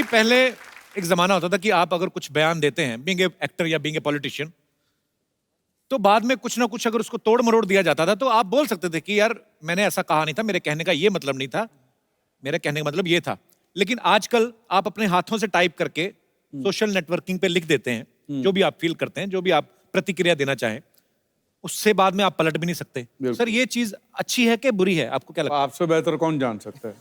पहले एक जमाना होता था कि आप अगर कुछ बयान देते हैं बीइंग ए एक्टर या बीइंग ए पॉलिटिशियन, तो बाद में कुछ ना कुछ अगर उसको तोड़ मरोड़ दिया जाता था तो आप बोल सकते थे कि यार मैंने ऐसा कहा नहीं था, मेरे कहने का ये मतलब नहीं था, मेरे कहने का मतलब ये था। लेकिन आजकल आप अपने हाथों से टाइप करके सोशल नेटवर्किंग पे लिख देते हैं जो भी आप फील करते हैं, जो भी आप प्रतिक्रिया देना चाहें, उससे बाद में आप पलट भी नहीं सकते। सर ये चीज अच्छी है कि बुरी है, आपको क्या लगता है? आपसे बेहतर कौन जान सकता है?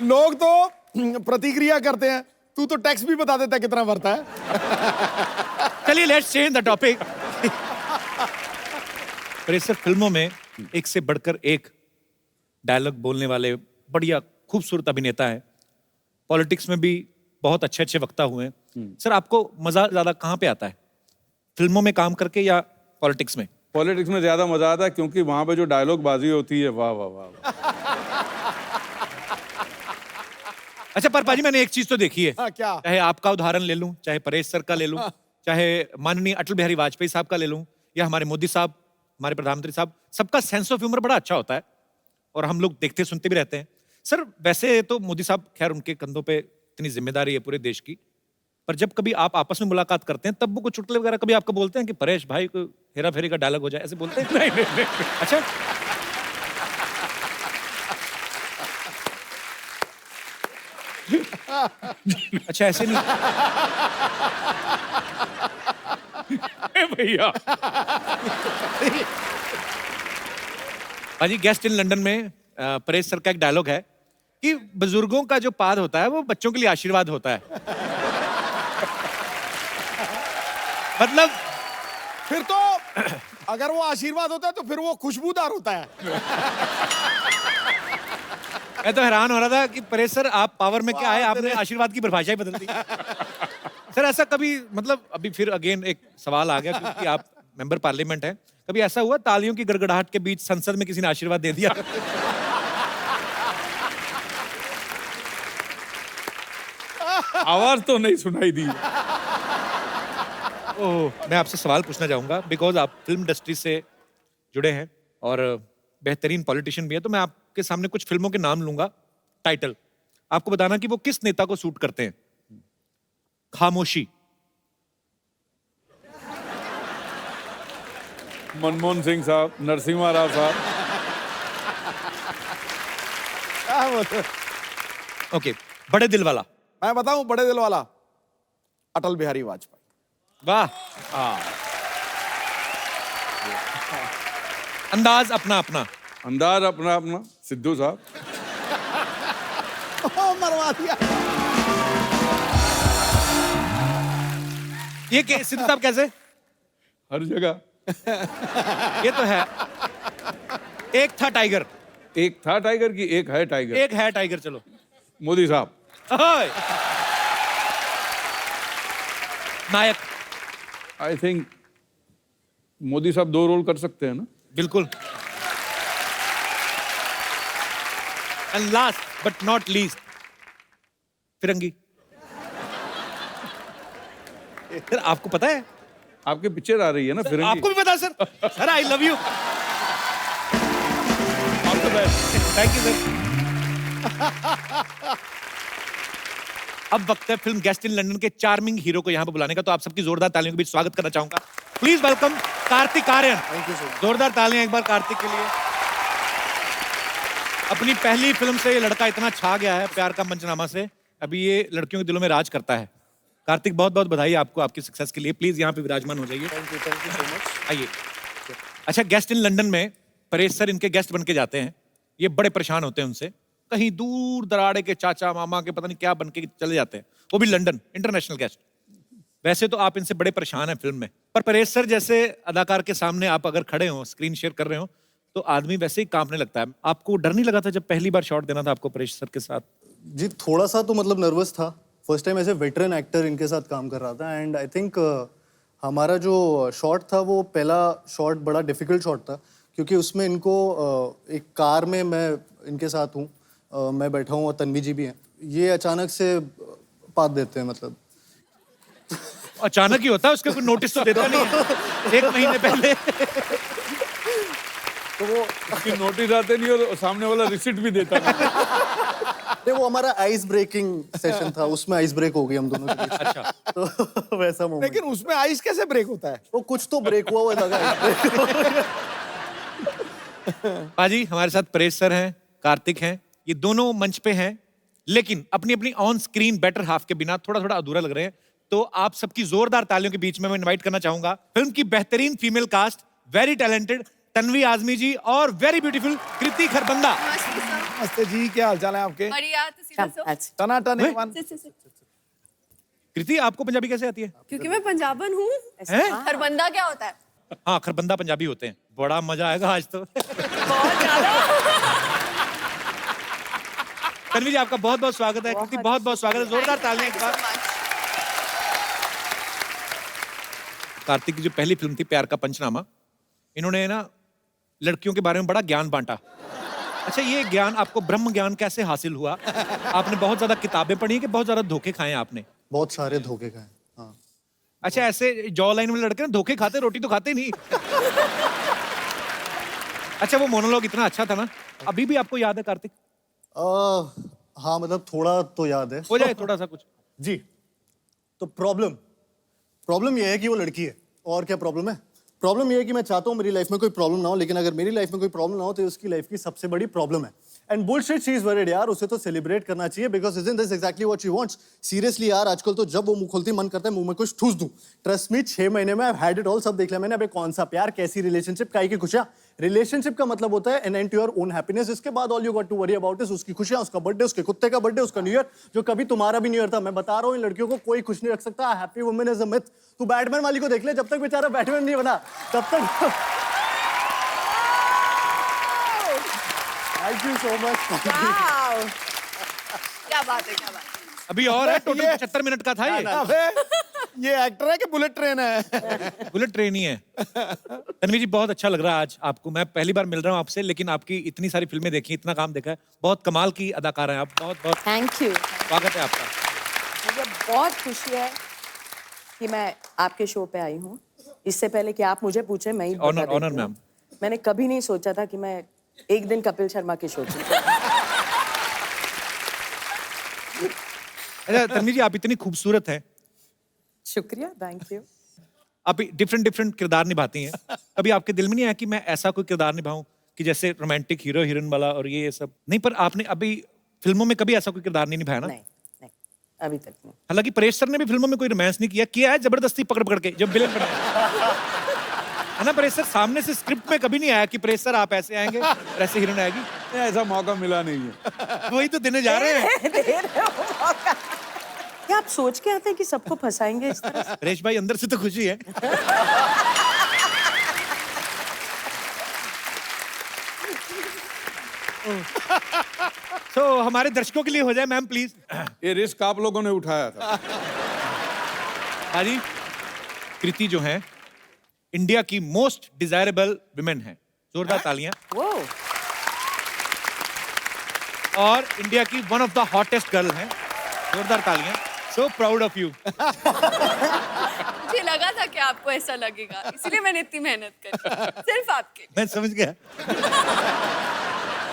लोग तो प्रतिक्रिया करते हैं, तू तो टैक्स भी बता देता है कितना भरता है। चलिए लेट्स चेंज द टॉपिक। पर इस फिल्मों में एक से बढ़कर एक डायलॉग बोलने वाले बढ़िया खूबसूरत अभिनेता है। पॉलिटिक्स में भी बहुत अच्छे अच्छे वक्ता हुए हैं। सर आपको मजा ज्यादा कहाँ पे आता है, फिल्मों में काम करके या पॉलिटिक्स में? पॉलिटिक्स में ज्यादा मजा आता है क्योंकि वहां पे जो डायलॉग बाजी होती है, वाह वाह वाह। अच्छा पर पाजी मैंने एक चीज तो देखी है। हाँ, क्या? चाहे आपका उदाहरण ले लूं, चाहे परेश सर का ले लूं, चाहे माननीय अटल बिहारी वाजपेयी साहब का ले लूं, या हमारे मोदी साहब, हमारे प्रधानमंत्री साहब, सबका सेंस ऑफ ह्यूमर बड़ा अच्छा होता है और हम लोग देखते सुनते भी रहते हैं। सर वैसे तो मोदी साहब, खैर उनके कंधों पे इतनी जिम्मेदारी है पूरे देश की, पर जब कभी आप आपस में मुलाकात करते हैं तब वो कुछ चुटकुले वगैरह कभी आपको बोलते हैं कि परेश भाई को हेरा फेरी का डायलॉग हो जाए, ऐसे बोलते हैं? नहीं, नहीं, नहीं। अच्छा अच्छा ऐसे नहीं भैया भाजी, गेस्ट इन लंदन में परेश सर का एक डायलॉग है कि बुजुर्गों का जो पाद होता है वो बच्चों के लिए आशीर्वाद होता है। मतलब फिर तो अगर वो आशीर्वाद होता है तो फिर वो खुशबूदार होता है। मैं तो हैरान हो रहा था कि परेश सर आप पावर में क्या आए, आपने आशीर्वाद की परिभाषा ही बदल दी। सर ऐसा कभी, मतलब अभी फिर अगेन एक सवाल आ गया क्योंकि आप मेंबर पार्लियामेंट हैं, कभी ऐसा हुआ तालियों की गड़गड़ाहट के बीच संसद में किसी ने आशीर्वाद दे दिया? आवाज तो नहीं सुनाई दी। ओह, मैं आपसे सवाल पूछना चाहूंगा बिकॉज आप फिल्म इंडस्ट्री से जुड़े हैं और बेहतरीन पॉलिटिशियन भी है, तो मैं आपके सामने कुछ फिल्मों के नाम लूंगा, टाइटल आपको बताना कि वो किस नेता को सूट करते हैं। खामोशी, मनमोहन सिंह साहब, नरसिम्हा राव साहब। क्या बोलते? ओके, बड़े दिल वाला। मैं बताऊं, बड़े दिल वाला अटल बिहारी वाजपेयी। वाह। अंदाज अपना अपना। अंदाज अपना अपना, सिद्धू साहब। मरवा दिया। ये सिद्धू साहब कैसे? हर जगह। ये तो है। एक था टाइगर। एक था टाइगर की एक है टाइगर। एक है टाइगर, चलो। मोदी साहब। ओए। नायक। आई थिंक मोदी साहब 2 रोल कर सकते हैं ना? बिल्कुल। And last but not least, Firangi. Sir आपको पता है? आपके पिक्चर आ रही है ना फिरंगी? आपको भी पता है sir? Sir I love you. Thank you sir. अब वक्त है फिल्म गेस्ट इन लंदन के चार्मिंग हीरो को यहाँ पे बुलाने का, तो आप सबकी जोरदार तालियों के बीच स्वागत करना चाहूंगा। Please welcome Kartik Aaryan. Thank you sir. जोरदार तालियां एक बार कार्तिक के लिए। अपनी पहली फिल्म से ये लड़का इतना छा गया है प्यार का मंचनामा से, अभी ये लड़कियों के दिलों में राज करता है। कार्तिक बहुत बहुत बधाई आपको आपकी सक्सेस के लिए। प्लीज यहाँ पे विराजमान हो जाइए। Thank you so much. आइए। अच्छा, गेस्ट इन लंदन में परेश सर इनके गेस्ट बन के जाते हैं, ये बड़े परेशान होते हैं उनसे, कहीं दूर दराड़े के चाचा मामा के पता नहीं क्या बन के चले जाते हैं, वो भी लंदन, इंटरनेशनल गेस्ट। वैसे तो आप इनसे बड़े परेशान हैं फिल्म में, पर परेश सर जैसे अदाकार के सामने आप अगर खड़े हो, स्क्रीन शेयर कर रहे हो, तो आदमी वैसे ही कांपने लगता है। आपको डर नहीं लगा था जब पहली बार शॉट देना था आपको परेश सर के साथ? जी थोड़ा सा तो मतलब नर्वस था। फर्स्ट टाइम ऐसे वेटरन एक्टर इनके साथ काम कर रहा था एंड आई थिंक हमारा जो शॉट था वो पहला शॉट बड़ा डिफिकल्ट शॉट था क्योंकि उसमें इनको एक कार में मैं इनके साथ हूँ, मैं बैठा हूँ और तन्वी जी भी हैं। ये अचानक से पात देते हैं, मतलब अचानक ही होता है, उसका कोई नोटिस तो देता नहीं है। 1 महीने पहले। तो वो उसकी नोटिस आते नहीं और सामने वाला रिसिट भी देता नहीं। नहीं, वो हमारा आइस ब्रेकिंग सेशन था, उसमें आइस ब्रेक हो गई हम दोनों के बीच। अच्छा तो वैसा मोमेंट। लेकिन उसमें आइस कैसे ब्रेक होता है? वो कुछ तो ब्रेक हुआ लगा ice break। पाजी हमारे साथ परेश सर हैं, कार्तिक हैं, ये दोनों मंच पे हैं, लेकिन अपनी अपनी ऑन स्क्रीन बेटर हाफ के बिना थोड़ा थोड़ा अधूरा लग रहे हैं। तो आप सबकी जोरदार तालियों के बीच में मैं इनवाइट करना चाहूंगा फिल्म की बेहतरीन female cast, very talented Tanvi Azmi ji और वेरी ब्यूटीफुल कृति खरबंदा। नमस्ते सर। नमस्ते जी, क्या हालचाल है आपके? बढ़िया, तो सीधा सो। टनाटन हैं? एक कृति आपको पंजाबी कैसे आती है? क्योंकि मैं पंजाबन हूँ। हैं? खरबंदा क्या होता है? हाँ खरबंदा पंजाबी होते हैं। बड़ा मजा आएगा आज तो। बहुत ज्यादा। तन्वी जी आपका बहुत बहुत स्वागत है, कृति बहुत बहुत स्वागत है, जोरदार तालियां एक बार। कार्तिक की जो पहली फिल्म थी प्यार का पंचनामा, इन्होंने ना लड़कियों के बारे में बड़ा ज्ञान बांटा। अच्छा ये ज्ञान आपको ब्रह्म ज्ञान कैसे हासिल हुआ? आपने बहुत ज्यादा किताबें पढ़ी हैं कि बहुत ज्यादा धोखे खाए हैं आपने? बहुत सारे धोखे खाए। हाँ। अच्छा ऐसे जॉ लाइन में लड़के ना धोखे खाते, रोटी तो खाते नहीं। अच्छा वो मोनोलॉग इतना अच्छा था ना, अभी भी आपको याद है कार्तिक? हाँ मतलब थोड़ा तो याद है। हो जाए थोड़ा सा कुछ। जी। तो प्रॉब्लम ये है कि वो लड़की है। और क्या प्रॉब्लम है? प्रॉब्लम ये है कि मैं चाहता हूँ मेरी लाइफ में कोई प्रॉब्लम ना हो, लेकिन अगर मेरी लाइफ में कोई प्रॉब्लम ना हो तो ये उसकी लाइफ की सबसे बड़ी प्रॉब्लम है। And bullshit she is worried यार, उसे तो सेलिब्रेट करना चाहिए because isn't this exactly what she wants. Seriously यार आजकल तो जब वो मुंह खोलती मन करता है मुंह में कुछ ठूस दूं। ट्रस्ट मी 6 महीने में I have had it all, सब देख लिया मैंने। अबे कौन सा प्यार, कैसी रिलेशनशिप, काई की खुशियां। रिलेशनशिप का मतलब होता है an end to your own happiness. इसके बाद all you got to worry about is उसकी खुशियां, उसका बर्थडे, उसके कुत्ते का बर्थडे, उसका न्यू ईयर, जो कभी तुम्हारा भी न्यू ईयर था। मैं बता रहा हूँ इन लड़कियों को कोई खुश नहीं रख सकता। Happy women is a myth. तू बैटमैन वाली को देख ले, जब तक बेचारा बैटमैन नहीं बना तब तक। Thank you so much. Wow. क्या बात है, क्या बात है। अभी और है, टोटल 75 मिनट का था ये। अबे ये एक्टर है कि बुलेट ट्रेन है? बुलेट ट्रेन ही है। तन्वी जी बहुत अच्छा लग रहा है आज आपको। मैं पहली बार मिल रहा हूँ आपसे, लेकिन आपकी इतनी सारी फिल्में देखी, इतना काम देखा है, बहुत कमाल की अदाकार हैं आप। बहुत बहुत थैंक यू। स्वागत है आपका। मुझे बहुत खुशी है कि मैं आपके शो पे आई हूँ। इससे पहले कि आप मुझे पूछे मैं ही बता ऑनर देती ऑनर हूँ। मैम। मैंने कभी नहीं सोचा था कि मैं एक दिन कपिल शर्मा के शो पे। अच्छा तन्वी जी आप इतनी खूबसूरत हैं, शुक्रिया, थैंक यू। आप डिफरेंट डिफरेंट किरदार निभाती हैं। कभी आपके दिल में नहीं आया कि मैं ऐसा कोई किरदार निभाऊं कि जैसे रोमांटिक हीरो हीरोइन वाला और ये सब? नहीं, पर आपने अभी फिल्मों में कभी ऐसा कोई किरदार नहीं निभाया ना? नहीं नहीं, अभी तक नहीं। हालांकि परेश सर ने भी फिल्मों में कोई रोमांस नहीं किया है जबरदस्ती पकड़ पकड़ के जब विलेन बने है ना। परेश सर सामने से स्क्रिप्ट में कभी नहीं आया कि परेश सर आप ऐसे आएंगे और ऐसे हीरोइन आएगी? ऐसा मौका मिला नहीं है। वही तो देने जा रहे हैं। दे रहे हो मौका। क्या आप सोच के आते हैं कि सबको फंसाएंगे इस तरह से? परेश भाई अंदर से तो खुशी है। तो हमारे दर्शकों के लिए हो जाए मैम प्लीज। ये रिस्क आप लोगों ने उठाया था। हाजी कृति जो है इंडिया की मोस्ट डिजायरेबल विमेन है, जोरदार तालियां। वो और इंडिया की one of the hottest girl है, जोरदार तालियां। सो प्राउड ऑफ यू। मुझे लगा था कि आपको ऐसा लगेगा, इसलिए मैंने इतनी मेहनत करी सिर्फ आपके लिए। मैं समझ गया।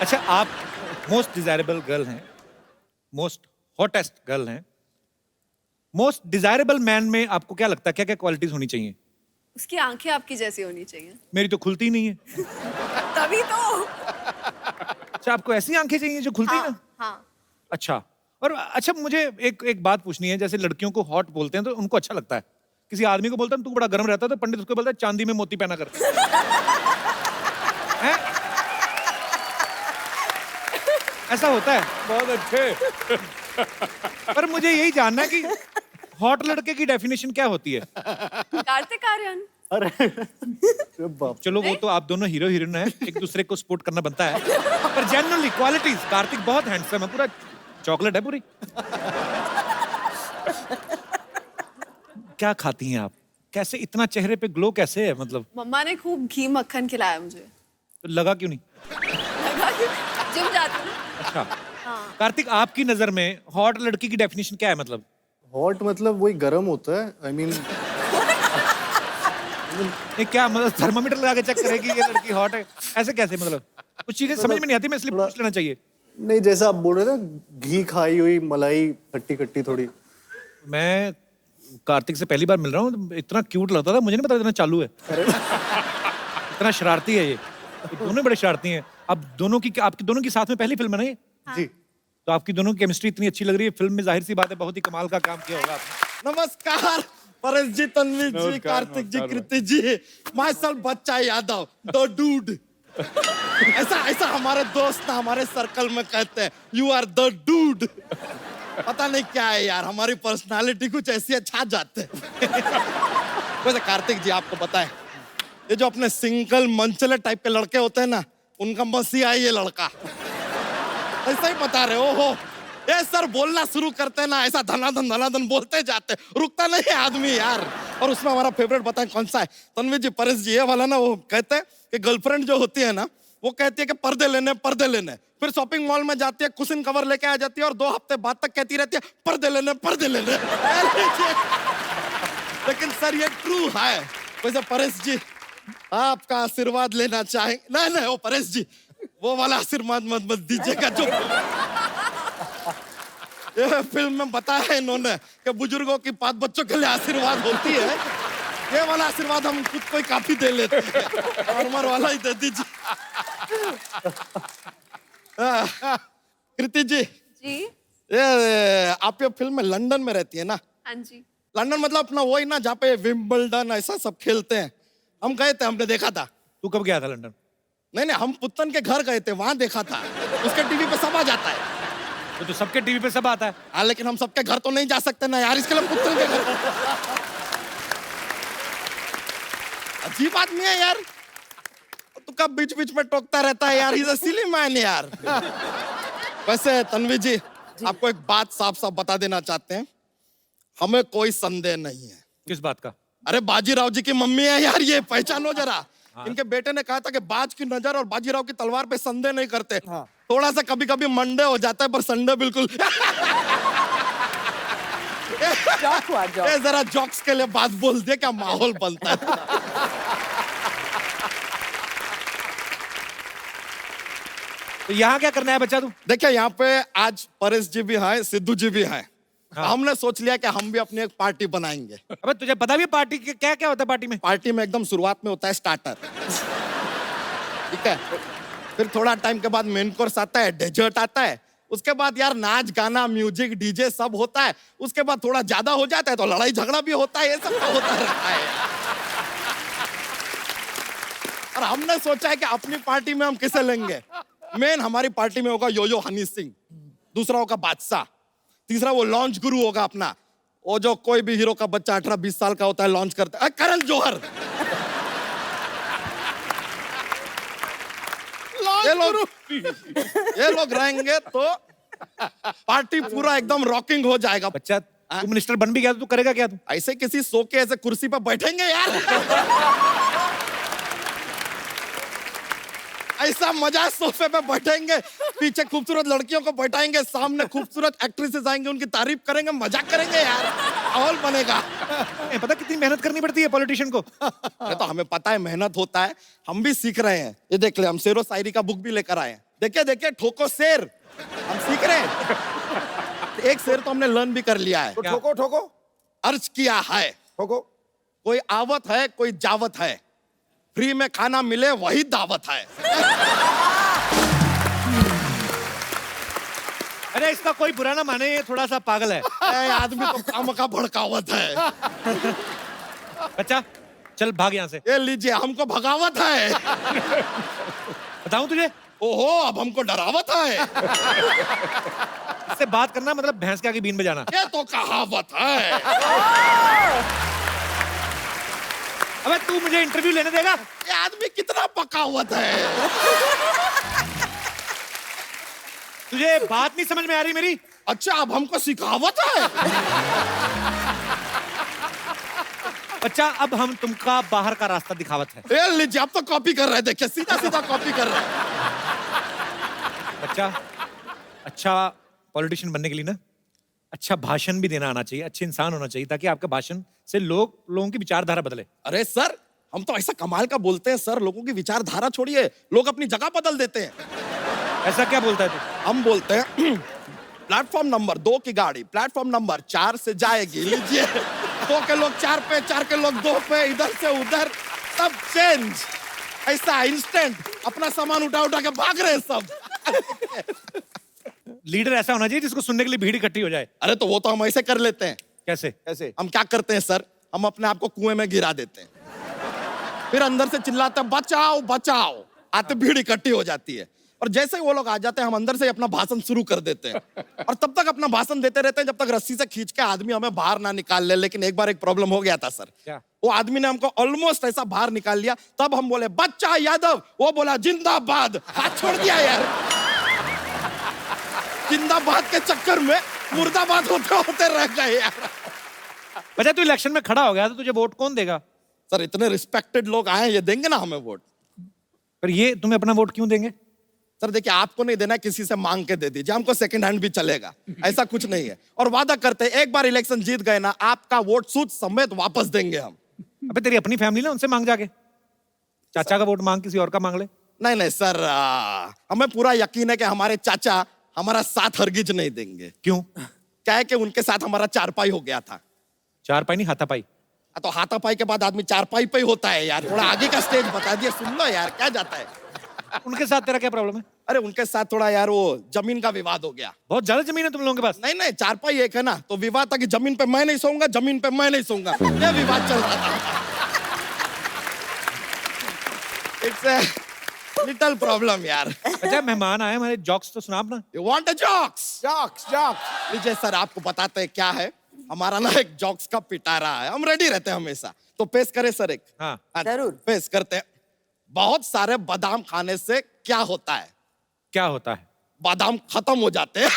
अच्छा आप मोस्ट डिजायरेबल गर्ल हैं, मोस्ट हॉटेस्ट गर्ल हैं। मोस्ट डिजायरेबल मैन में आपको क्या लगता है क्या क्या क्वालिटीज होनी चाहिए? उसकी आंखें आपकी जैसी होनी चाहिए। मेरी तो खुलती नहीं है। तभी तो। अच्छा आपको ऐसी आंखें चाहिए जो खुलती हाँ, ना? हाँ। अच्छा। और अच्छा मुझे एक बात पूछनी है, जैसे लड़कियों को हॉट बोलते हैं तो उनको अच्छा लगता है, किसी आदमी को बोलता है तू बड़ा गर्म रहता है तो पंडित उसको बोलता है चांदी में मोती पहना कर। हैं? ऐसा होता है। बहुत अच्छे। पर मुझे यही जानना है कि हॉट लड़के की डेफिनेशन क्या होती है? कार्तिक आर्यन। अरे बाप। चलो वो तो आप दोनों हीरो हीरोइन हैं, एक दूसरे को सपोर्ट करना बनता है, पर जनरली क्वालिटीज कार्तिक बहुत हैंडसम है, पूरा चॉकलेट है पूरी। क्या खाती हैं आप? कैसे इतना चेहरे पे ग्लो कैसे है? मतलब मम्मा ने खूब घी मक्खन खिलाया मुझे। तो लगा क्यों नहीं? लगा कि जिम जाती हूँ। अच्छा कार्तिक आपकी नजर में हॉट लड़की की डेफिनेशन क्या है? मतलब हॉट मतलब वही गर्म होता है। आई मीन ये क्या मतलब थर्मामीटर लगा के चेक करेगी ये लड़की हॉट है? ऐसे कैसे मतलब? कुछ चीजें समझ में नहीं आती, मैं इसलिए पूछ लेना चाहिए। नहीं, जैसा आप बोल रहे थे ना, घी खाई हुई मलाई खट्टी खट्टी थोड़ी। मैं कार्तिक से पहली बार मिल रहा हूँ, इतना क्यूट लगता था, मुझे नहीं पता इतना चालू है। इतना शरारती है ये दोनों बड़े शरारती हैं। अब दोनों की आपकी दोनों की साथ में पहली फिल्म है ना ये? जी। तो आपकी दोनों की केमिस्ट्री इतनी अच्छी लग रही है फिल्म में, जाहिर सी बात है बहुत ही कमाल का काम किया होगा आपने। नमस्कार परेश जी, तन्वी जी, नमस्कार, कार्तिक जी, नमस्कार कृति जी, माय सेल्फ बच्चा यादव, द डूड। ऐसा हमारे दोस्त ना हमारे सर्कल में कहते हैं, यू आर द डूड। पता नहीं क्या है यार, हमारी पर्सनालिटी कुछ ऐसी है, छा जाते हैं। वैसे कार्तिक जी आपको पता है, ये जो अपने सिंगल मंचले टाइप के लड़के होते हैं ना, उनका मसीहा है ये लड़का। ऐसा ही बता रहे हो। ये सर बोलना शुरू करते हैं ना, ऐसा धनाधन बोलते जाते, रुकता नहीं है आदमी यार। और उसमें हमारा फेवरेट बताएं कौन सा है? तन्वी जी, परेश जी, ये वाला ना, वो कहते हैं कि गर्लफ्रेंड जो होती है ना, वो कहती है कि पर्दे लेने, फिर शॉपिंग मॉल में जाती है, कुशन कवर लेके आ जाती है और 2 हफ्ते बाद तक कहती रहती है पर्दे लेने। लेकिन सर ये ट्रू है। वैसे परेश जी, आपका आशीर्वाद लेना चाहेंगे? नहीं, वो परेश जी, वो वाला आशीर्वाद मत दीजिएगा जो ये फिल्म में बताया है इन्होंने कि बुजुर्गों की बात बच्चों के लिए आशीर्वाद होती है। ये वाला आशीर्वाद हम खुद को ही काफी दे लेते हैं, नॉर्मल वाला ही दे दीजिए। कृति जी, ये आप ये फिल्म में लंदन में रहती है ना? हाँ जी। लंदन मतलब अपना वही ना जहाँ पे विंबलडन ऐसा सब खेलते हैं। हम गए थे, हमने देखा था। तू कब गया था लंदन? नहीं, हम पुत्तन के घर गए थे, वहां देखा था। उसके टीवी पे सब आ जाता है। तो सबके टीवी पे सब आता है। हाँ, लेकिन हम सबके घर तो नहीं जा सकते ना यार, इसके लिए पुत्तन के घर। अजीब आदमी है यार, तू कब बीच में टोकता रहता है यार, इज अ सिली मैन यार। वैसे तन्वी जी, आपको एक बात साफ बता देना चाहते हैं, हमें कोई संदेह नहीं है। किस बात का? अरे बाजीराव जी की मम्मी है यार, ये पहचानो जरा। इनके बेटे ने कहा था कि बाज की नजर और बाजीराव की तलवार पे संदेह नहीं करते। थोड़ा सा कभी मंडे हो जाता है, पर संडे बिल्कुल। जॉक हुआ, जॉक। ये जरा जॉक्स के लिए बात बोल दे, क्या माहौल बनता है। तो यहाँ क्या करना है बच्चा तू? देखिए, यहाँ पे आज परेश जी भी हैं, सिद्धू जी भी हैं। हमने सोच लिया कि हम भी अपनी एक पार्टी बनाएंगे। अबे तुझे पता भी है पार्टी के क्या क्या होता है पार्टी में? पार्टी में एकदम शुरुआत में होता है स्टार्टर, ठीक है, फिर थोड़ा टाइम के बाद मेन कोर्स आता है, डेजर्ट आता है, उसके बाद यार नाच गाना म्यूजिक डीजे सब होता है, उसके बाद थोड़ा ज्यादा हो जाता है तो लड़ाई झगड़ा भी होता है, ये सब तो होता रहता है। और हमने सोचा है कि अपनी पार्टी में हम किसे लेंगे। मेन हमारी पार्टी में होगा यो हनी सिंह, दूसरा होगा बादशाह, तीसरा वो लॉन्च गुरु होगा अपना, वो जो कोई भी हीरो का बच्चा 18-20 साल का होता है लॉन्च करता है, करण जौहर। ये लोग रहेंगे तो पार्टी पूरा एकदम रॉकिंग हो जाएगा। बच्चा तू मिनिस्टर बन भी गया तो तू करेगा क्या तू? ऐसे किसी सो के ऐसे कुर्सी पर बैठेंगे यार। ऐसा मजा, सोफे पे बैठेंगे, पीछे खूबसूरत लड़कियों को बैठाएंगे, सामने खूबसूरत एक्ट्रेसेस आएंगे, उनकी तारीफ करेंगे, मजाक करेंगे यार, माहौल बनेगा। पता कितनी मेहनत करनी पड़ती है पॉलिटिशियन को? अरे तो हमें पता है मेहनत होता है, हम भी सीख रहे हैं। ये देख ले, हम शेरो शायरी का बुक भी लेकर आए हैं। देखिए ठोको शेर, हम सीख रहे हैं। एक शेर तो हमने लर्न भी कर लिया है। तो ठोको अर्ज किया है, ठोको। कोई आवत है कोई जावत है, फ्री में खाना मिले वही दावत है। अरे इसका कोई बुरा ना माने, ये थोड़ा सा पागल है। ए, आदमी तो काम का भड़कावत है। बच्चा चल भाग यहाँ से। ये लीजिए, हमको भगावत है। बताऊं तुझे? ओहो, अब हमको डरावत है। इससे बात करना मतलब भैंस के आगे बीन बजाना। ये तो कहावत है। अबे तू मुझे इंटरव्यू लेने देगा? ये आदमी कितना पकावत है। तुझे बात नहीं समझ में आ रही मेरी? अच्छा, अब हमको सिखावत है। बच्चा अब हम तुमका बाहर का रास्ता दिखावत है। ये लीजिए, आप तो कॉपी कर रहे हैं, देखिए सीधा कॉपी कर रहे हैं। बच्चा अच्छा पॉलिटिशियन बनने के लिए ना अच्छा भाषण भी देना आना चाहिए, अच्छे इंसान होना चाहिए, ताकि आपके भाषण से लोगों की विचारधारा बदले। अरे सर, हम तो ऐसा कमाल का बोलते हैं सर, लोगों की विचारधारा छोड़िए, लोग अपनी जगह बदल देते हैं। ऐसा क्या बोलता है तू? हम बोलते हैं प्लेटफॉर्म नंबर 2 की गाड़ी प्लेटफॉर्म नंबर 4 से जाएगी, लीजिए 2 के लोग 4 पे, 4 के लोग 2 पे, इधर से उधर सब चेंज, ऐसा इंस्टेंट, अपना सामान उठा उठा के भाग रहे हैं सब। लीडर ऐसा होना चाहिए जिसको सुनने के लिए भीड़ इकट्ठी हो जाए। अरे तो वो तो हम ऐसे कर लेते हैं। कैसे? कैसे? हम क्या करते हैं सर, हम अपने आप को कुएं में गिरा देते हैं, फिर अंदर से चिल्लाते हैं बचाओ बचाओ, आते भीड़ इकट्ठी हो जाती है, और जैसे ही वो लोग आ जाते हैं हम अंदर से अपना भाषण शुरू कर देते हैं, और तब तक अपना भाषण देते रहते हैं जब तक रस्सी से खींच के आदमी हमें बाहर ना निकाल ले। लेकिन एक बार एक प्रॉब्लम हो गया था सर। क्या? वो आदमी ने हमको ऑलमोस्ट ऐसा बाहर निकाल लिया, तब हम बोले बच्चा यादव, वो बोला जिंदाबाद, हाथ छोड़ दिया यार। जिंदाबाद के चक्कर में मुर्दाबाद होते होते रह गए यार। अच्छा, तू इलेक्शन में खड़ा हो गया तो तुझे वोट कौन देगा? सर इतने रिस्पेक्टेड लोग आए, ये देंगे ना हमें वोट। पर ये तुम्हें अपना वोट क्यों देंगे? सर देखिए, आपको नहीं देना, किसी से मांग के दे दीजिए, हमको सेकंड हैंड भी चलेगा, ऐसा कुछ नहीं है। और वादा करते हैं एक बार इलेक्शन जीत गए ना, आपका वोट सूद समेत वापस देंगे हम। अबे तेरी अपनी फैमिली ना, उनसे मांग जाके। चाचा का वोट मांग, किसी और का मांग ले। नहीं नहीं सर, हमें पूरा यकीन है कि हमारे चाचा हमारा साथ हरगिज नहीं देंगे। क्यों? क्या है कि उनके साथ हमारा चारपाई हो गया था। चारपाई नहीं, हाथापाई। तो हाथापाई के बाद आदमी चारपाई पे ही होता है यार, थोड़ा आगे का स्टेज बता दिया, सुन लो यार क्या जाता है। उनके साथ तेरा क्या प्रॉब्लम है? अरे उनके साथ थोड़ा यार वो जमीन का विवाद हो गया। बहुत ज्यादा जमीन है तुम लोगों के पास। नहीं नहीं, चारपाई एक है ना, तो विवाद था कि जमीन पे मैं नहीं सोऊंगा, जमीन पे मैं नहीं सोऊंगा, ये विवाद चल रहा था। इट्स लिटिल प्रॉब्लम यार। अच्छा, मेहमान आए हमारे, जॉक्स तो सुना अपना। You want a jokes? Jokes jokes लीजिए सर, आपको बताते हैं क्या है। हमारा ना एक जॉक्स का पिटारा है, हम रेडी रहते हैं हमेशा, तो पेश करें सर एक? हाँ जरूर। पेश करते हैं। बहुत सारे बादाम खाने से क्या होता है? क्या होता है? बादाम खत्म हो जाते हैं।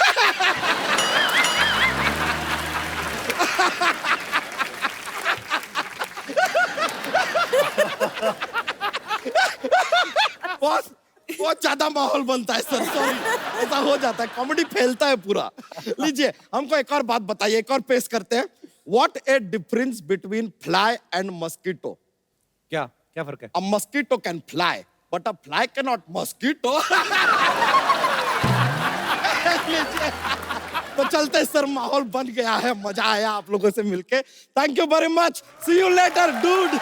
बहुत ज्यादा माहौल बनता है सर, सॉरी, ऐसा हो जाता है, कॉमेडी फैलता है पूरा। लीजिए हमको एक और बात बताइए, एक और पेश करते हैं। What A difference between fly and mosquito? क्या क्या फर्क है? A mosquito can fly, but a fly cannot mosquito. तो चलते सर, माहौल बन गया है, मजा आया आप लोगों से मिलके। Thank you very much, see you later dude.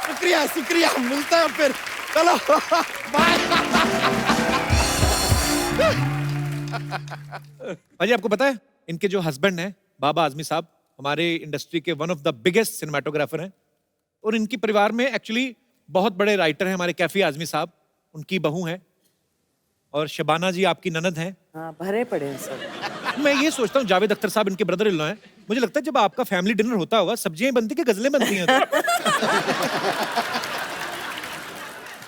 शुक्रिया शुक्रिया, मिलते हैं फिर, चलो बाय। भाजी आपको पता है, इनके जो हस्बैंड हैं बाबा आजमी साहब, हमारे इंडस्ट्री के one of the biggest cinematographer हैं, और इनकी परिवार में एक्चुअली बहुत बड़े राइटर हैं हमारे कैफी आजमी साहब, उनकी बहू हैं, और शबाना जी आपकी ननद हैं। हाँ, भरे पड़े हैं सब। मैं ये सोचता हूँ जावेद अख्तर साहब इनके ब्रदर इन लॉ हैं, मुझे लगता है जब आपका फैमिली डिनर होता होगा सब्जियां बनती कि गजलें बनती हैं?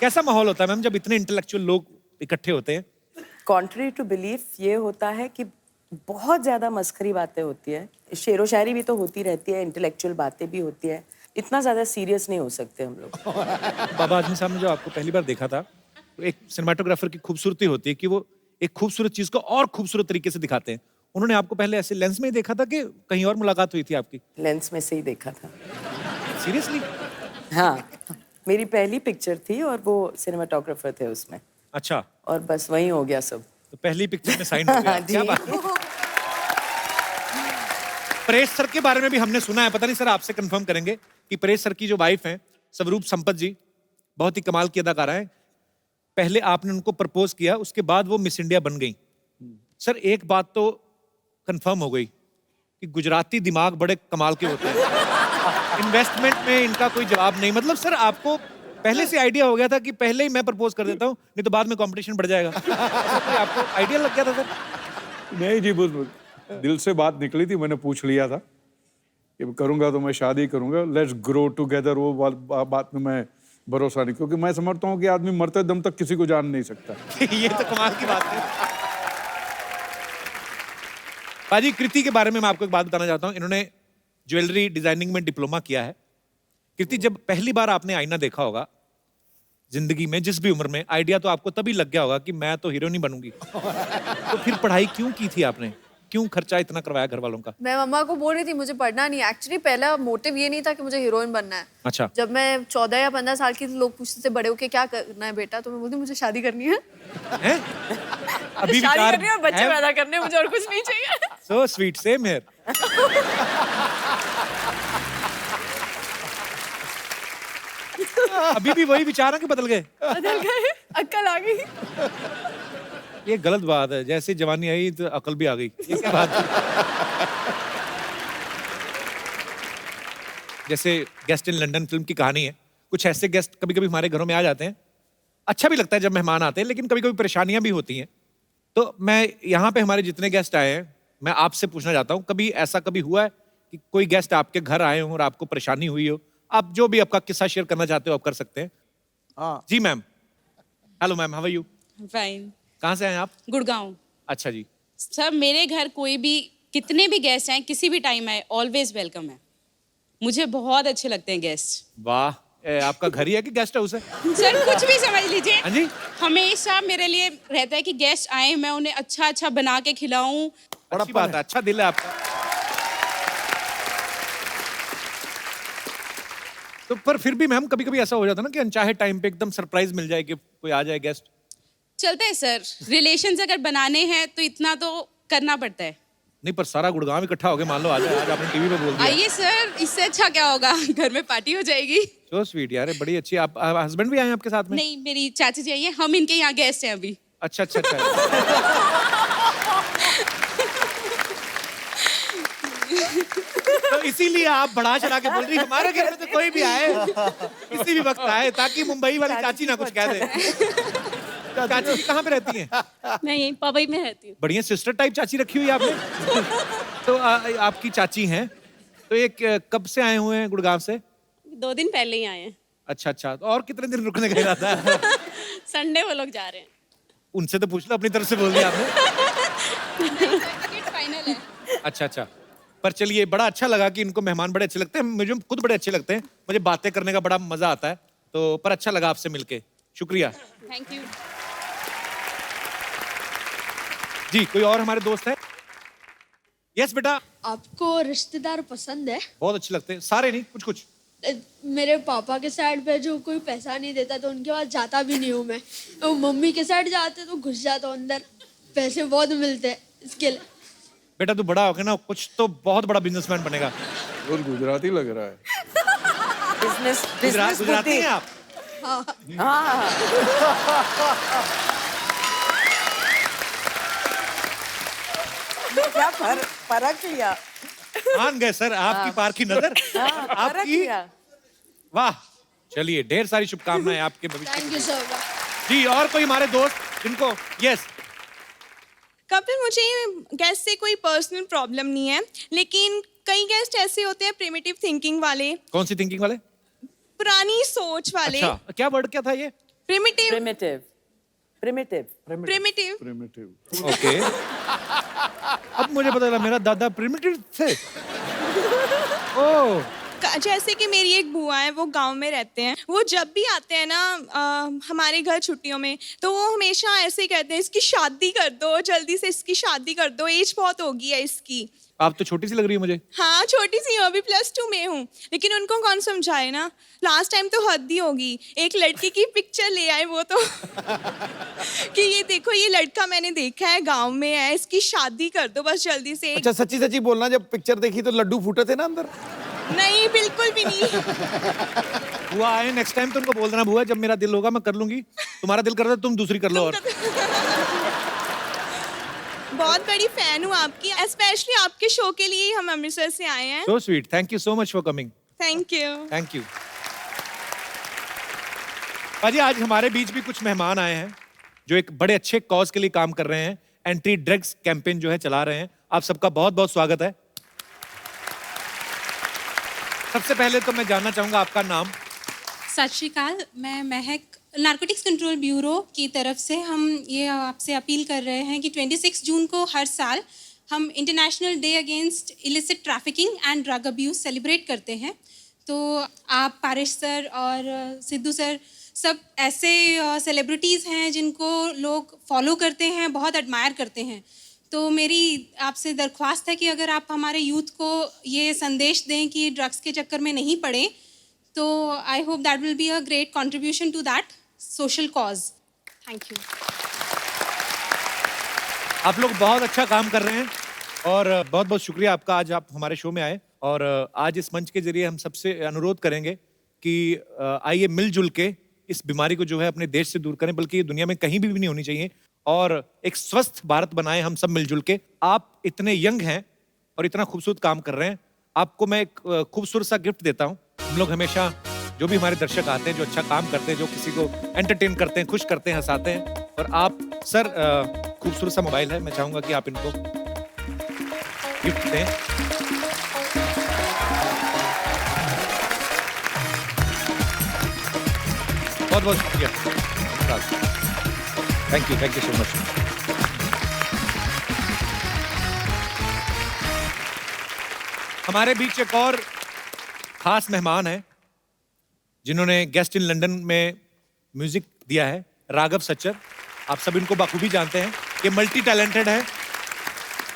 कैसा माहौल होता है मैम जब इतने इंटेलेक्चुअल लोग इकट्ठे होते हैं? कॉन्ट्री टू बिलीफ ये होता है कि बहुत ज्यादा मस्खरी बातें होती है, शेरो शायरी भी तो होती रहती है, इंटेलेक्चुअल बातें भी होती है, इतना ज्यादा सीरियस नहीं हो सकते हम लोग। बाबा आजमी साहब ने जो आपको पहली बार देखा था, तो एक सिनेमाटोग्राफर की खूबसूरती होती है कि वो एक खूबसूरत चीज को और खूबसूरत तरीके से दिखाते हैं। उन्होंने आपको पहले ऐसे लेंस में ही देखा था कि कहीं और मुलाकात हुई थी आपकी? लेंस में से ही देखा था। सीरियसली? हाँ, मेरी पहली पिक्चर थी और वो सिनेमाटोग्राफर थे उसमें। अच्छा, और बस वहीं हो गया सब। तो पहली पिक्चर में साइन हो गया। जी। क्या बात है। परेश सर के बारे में भी हमने सुना है, पता नहीं सर आपसे कंफर्म करेंगे कि परेश सर की जो वाइफ हैं स्वरूप संपत जी, बहुत ही कमाल की अदाकारा है। पहले आपने उनको प्रपोज किया, उसके बाद वो मिस इंडिया बन गई। सर एक बात तो कंफर्म हो गई कि गुजराती दिमाग बड़े कमाल के होते हैं। इन्वेस्टमेंट में इनका कोई जवाब नहीं। मतलब सर आपको पहले से आइडिया हो गया था कि पहले ही मैं प्रपोज कर देता हूँ, नहीं तो बाद में कंपटीशन बढ़ जाएगा? ऐसा कोई आपको आइडिया लग गया था सर? नहीं जी, बस दिल से बात निकली थी, मैंने पूछ लिया था कि करूंगा तो मैं शादी करूंगा, लेट्स ग्रो टुगेदर। वो बात में मैं भरोसा नहीं, क्योंकि मैं समझता हूँ कि आदमी मरते दम तक किसी को जान नहीं सकता। ये तो कमाल की बात है। पाजी, कृति के बारे में मैं आपको एक बात बताना चाहता हूँ। इन्होंने ज्वेलरी डिजाइनिंग में डिप्लोमा किया है। कृति, जब पहली बार आपने आईना देखा होगा जिंदगी में, जिस भी उम्र में, आइडिया तो आपको तभी लग गया होगा कि मैं तो हीरो नहीं बनूंगी। तो फिर पढ़ाई क्यों की थी आपने? क्यों खर्चा इतना करवाया घर वालों का? मैं मम्मा को बोल रही थी मुझे पढ़ना नहीं है। एक्चुअली पहला मोटिव ये नहीं था कि मुझे हीरोइन बनना है। अच्छा। जब मैं 14 या 15 साल की थी, लोग पूछते थे बड़े होके क्या करना है बेटा, तो मैं बोलती मुझे शादी करनी है। हैं? अभी शादी विचार करनी है और बच्चे है? पैदा करने हैं, मुझे और कुछ नहीं चाहिए। So sweet, same here. अभी भी वही विचार है कि बदल गए? बदल गए, अक्ल आ गई। ये गलत बात है। जैसे जवानी आई तो अकल भी आ गई। ये क्या बात है? जैसे गेस्ट इन लंदन फिल्म की कहानी है। कुछ ऐसे गेस्ट कभी कभी हमारे घरों में आ जाते हैं। अच्छा भी लगता है जब मेहमान आते हैं, लेकिन कभी कभी परेशानियां भी होती हैं। तो मैं यहाँ पे हमारे जितने गेस्ट आए हैं, मैं आपसे पूछना चाहता हूँ, कभी ऐसा कभी हुआ है कि कोई गेस्ट आपके घर आए हो और आपको परेशानी हुई हो? आप जो भी आपका किस्सा शेयर करना चाहते हो आप कर सकते हैं। हाँ। जी ma'am. Hello ma'am, how are you? Fine. कहाँ से आए आप? गुड़गांव। अच्छा जी। सर मेरे घर कोई भी कितने भी गेस्ट आए किसी भी टाइम आए ऑलवेज वेलकम है। मुझे बहुत अच्छे लगते हैं गेस्ट। वाह। आपका घर ही है कि गेस्ट हाउस है? सर कुछ भी समझ लीजिए। हाँ जी। हमेशा मेरे लिए रहता है कि गेस्ट आए मैं उन्हें अच्छा अच्छा बना के खिलाऊं। अच्छी बात है, अच्छा दिल है आपका। तो पर फिर भी मैम कभी कभी ऐसा हो जाता है ना कि अनचाहे टाइम पे एकदम सरप्राइज मिल जाए कि कोई आ जाए गेस्ट। चलता है सर, रिलेशंस अगर बनाने हैं तो इतना तो करना पड़ता है। नहीं पर सारा गुड़गांव इकट्ठा हो गया, मान लो आ जाए। आज आपने टीवी पे बोल दिया। आइए सर, इससे अच्छा क्या होगा, घर में पार्टी हो जाएगी। सो स्वीट यार, बड़ी अच्छी। आप हस्बैंड भी आए हैं आपके साथ में? नहीं, मेरी चाची जी आई है, हम इनके यहाँ गेस्ट हैं अभी। अच्छा अच्छा अच्छा। तो इसीलिए आप बढ़ा चढ़ा के बोल रही हमारे घर में तो कोई भी आए किसी भी वक्त आए, ताकि मुंबई वाली चाची ना कुछ कह दे। चाची जी कहाँ पे रहती हैं? मैं यहीं पवई में रहती हूँ। बढ़िया सिस्टर टाइप चाची रखी हुई है आपने। तो आपकी चाची हैं, तो ये कब से आए हुए हैं गुड़गांव से? 2 दिन पहले ही आए हैं। अच्छा अच्छा। तो और कितने दिन रुकने का इरादा है? संडे वो लोग जा रहे हैं। उनसे तो पूछ लो, अपनी तरफ से बोल दिया आपने। फाइनल है। अच्छा अच्छा। पर चलिए, बड़ा अच्छा लगा कि इनको मेहमान बड़े अच्छे लगते हैं। मुझे खुद बड़े अच्छे लगते हैं, मुझे बातें करने का बड़ा मजा आता है। तो पर अच्छा लगा आपसे मिलके, शुक्रिया। Thank you. जी, कोई और हमारे दोस्त है? यस बेटा। आपको रिश्तेदार पसंद है? बहुत अच्छे लगते हैं, सारे नहीं, कुछ कुछ। मेरे पापा के साइड पे जो कोई पैसा नहीं देता तो उनके पास जाता भी नहीं हूँ मैं। तो मम्मी के साइड जाते तो घुस जाता हूँ अंदर, पैसे बहुत मिलते हैं इसके लिए। बेटा तू बड़ा होके ना कुछ तो बहुत बड़ा बिजनेसमैन बनेगा। और गुजराती लग रहा है। बिजनेस बिजनेस गुजराती हैं आप? हाँ। क्या फर्क लिया? मान गए सर आपकी पारखी नजर। फर्क आपकी लिया। वाह। चलिए, ढेर सारी शुभकामनाएं आपके भविष्य थैंक के यू लिए। So much. जी, और कोई हमारे दोस्त जिनको? यस। कपिल, मुझे गेस्ट से कोई पर्सनल प्रॉब्लम नहीं है, लेकिन कई गेस्ट ऐसे होते हैं प्रिमिटिव थिंकिंग वाले, कौन सी थिंकिंग वाले? पुरानी सोच वाले। अच्छा, क्या वर्ड क्या था ये? Primitive. Primitive. Primitive. Primitive. Primitive. Okay. अब मुझे पता चला मेरा दादा प्रिमिटिव थे। ओह। जैसे कि मेरी एक बुआ है, वो गांव में रहते हैं। वो जब भी आते हैं ना हमारे घर छुट्टियों में, तो वो हमेशा ऐसे ही कहते हैं इसकी शादी कर दो, जल्दी से इसकी शादी कर दो, एज बहुत हो गई है इसकी। आप तो छोटी सी लग रही है मुझे। हाँ, छोटी सी हूँ, अभी +2 में हूँ, लेकिन उनको कौन समझाए ना। लास्ट टाइम तो हद ही होगी, एक लड़की की पिक्चर ले आए वो तो कि ये देखो, ये लड़का मैंने देखा है, गांव में है, इसकी शादी कर दो बस जल्दी से। अच्छा, सच्ची सच्ची बोलना, जब पिक्चर देखी तो लड्डू फूटे थे ना अंदर? नहीं, बिल्कुल भी नहीं। बुआ आए नेक्स्ट टाइम तो उनको बोल देना, बुआ जब मेरा दिल होगा मैं कर लूंगी, तुम्हारा दिल करता तुम दूसरी कर लो। और बहुत बड़ी फैन हूँ आपकी, स्पेशली आपके शो के लिए हम अमृतसर से आए हैं। So sweet, thank you so much for coming. Thank you. Thank you. पाजी, आज हमारे बीच भी कुछ मेहमान आए हैं जो एक बड़े अच्छे कॉज के लिए काम कर रहे हैं। एंटी ड्रग्स कैंपेन जो है चला रहे हैं। आप सबका बहुत बहुत स्वागत है। सबसे पहले तो मैं जानना चाहूंगा आपका नाम। सत श्री अकाल, मैं महक, नारकोटिक्स कंट्रोल ब्यूरो की तरफ से हम ये आपसे अपील कर रहे हैं कि 26 जून को हर साल हम international day against illicit trafficking and drug abuse celebrate करते हैं। तो आप पारिश सर और सिद्धू सर सब ऐसे सेलिब्रिटीज़ हैं जिनको लोग फॉलो करते हैं, बहुत एडमायर करते हैं। तो मेरी आपसे दरख्वास्त है कि अगर आप हमारे यूथ को ये संदेश दें कि ड्रग्स के चक्कर में नहीं पड़े, तो I hope that will be a great contribution to that social cause. Thank you. आप लोग बहुत अच्छा काम कर रहे हैं और बहुत बहुत शुक्रिया आपका, आज आप हमारे शो में आए. और आज इस मंच के जरिए हम सबसे अनुरोध करेंगे कि आइए मिलजुल के इस बीमारी को जो है अपने देश से दूर करें, बल्कि ये दुनिया में कहीं भी नहीं होनी चाहिए, और एक स्वस्थ भारत बनाएं हम सब मिलजुल के. आप इतने यंग हैं और इतना खूबसूरत काम कर रहे हैं. आपको मैं एक खूबसूरत सा गिफ्ट देता हूं. हम लोग हमेशा जो भी हमारे दर्शक आते हैं, जो अच्छा काम करते हैं, जो किसी को एंटरटेन करते हैं, खुश करते हैं, हंसाते हैं, और आप सर खूबसूरत सा मोबाइल है, मैं चाहूंगा कि आप इनको गिफ्ट दें. बहुत बहुत शुक्रिया. Thank you so much. हमारे बीच एक और खास मेहमान है जिन्होंने गेस्ट इन लंदन में म्यूजिक दिया है, राघव सच्चर. आप सब इनको बखूबी जानते हैं. ये मल्टी टैलेंटेड है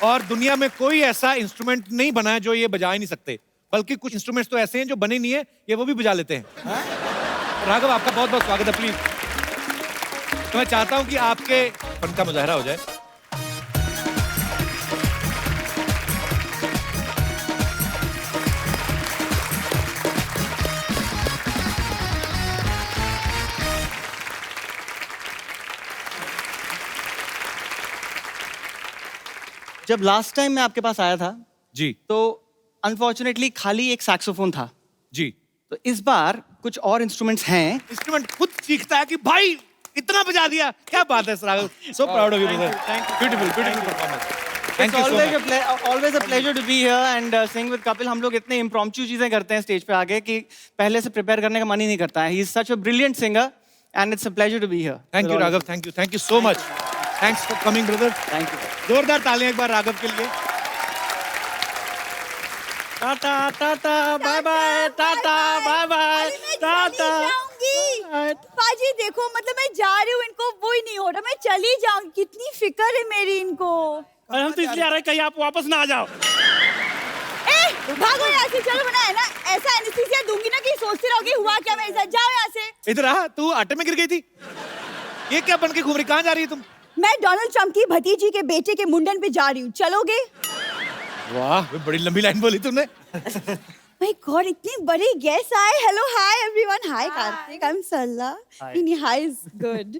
और दुनिया में कोई ऐसा इंस्ट्रूमेंट नहीं बना है जो ये बजा ही नहीं सकते, बल्कि कुछ इंस्ट्रूमेंट्स तो ऐसे हैं जो बने नहीं है, ये वो भी बजा लेते हैं. राघव, आपका बहुत बहुत स्वागत है. प्लीज, तो मैं चाहता हूं कि आपके फन का मुजाहरा हो जाए. जब लास्ट टाइम मैं आपके पास आया था जी, तो अनफॉर्चुनेटली खाली एक सैक्सोफोन था. जी, तो इस बार कुछ और इंस्ट्रूमेंट्स हैं. इंस्ट्रूमेंट खुद सीखता है कि भाई इतना बजा दिया, क्या बात है Raghav. So proud of you brother. Beautiful performance. Thank you so much. Always a pleasure to be here and sing with Kapil. हम लोग इतने इम्प्रॉम्प्चू चीजें करते हैं स्टेज पे आके कि पहले से प्रिपेयर करने का मन ही नहीं करता है. He is such a brilliant singer and it's a pleasure to be here. Thank you Raghav. Thank you so much. Thanks for coming brother. Thank you. जोरदार तालियां एक बार राघव के लिए. Tata tata bye bye. Tata bye bye. Tata. पाजी देखो, मतलब मैं जा रही हूँ, इनको वो ही नहीं हो रहा, मैं चली जाऊँ. कितनी फिक्र है मेरी इनको. और हम तो इसलिए आ रहे हैं कहीं आप वापस ना आ जाओ. भागो यहाँ से. चलो, बना है ना, ऐसा एनेस्थीसिया दूंगी ना कि सोचते रहोगे हुआ क्या मेरे साथ. जाओ यहाँ से. इधर आ. तू आटे में गिर गई थी. ये क्या बन के घूम रही, कहाँ जा रही है तुम? मैं डोनाल्ड ट्रम्प की भतीजी के बेटे के मुंडन पे जा रही हूँ. चलोगे? वाह, बड़ी लंबी लाइन बोली तुमने. माय गॉड, इतने बड़े गेस्ट आए. Hello, hi everyone. Hi Kartik, I am Sarla. नहीं, हाय इज गुड.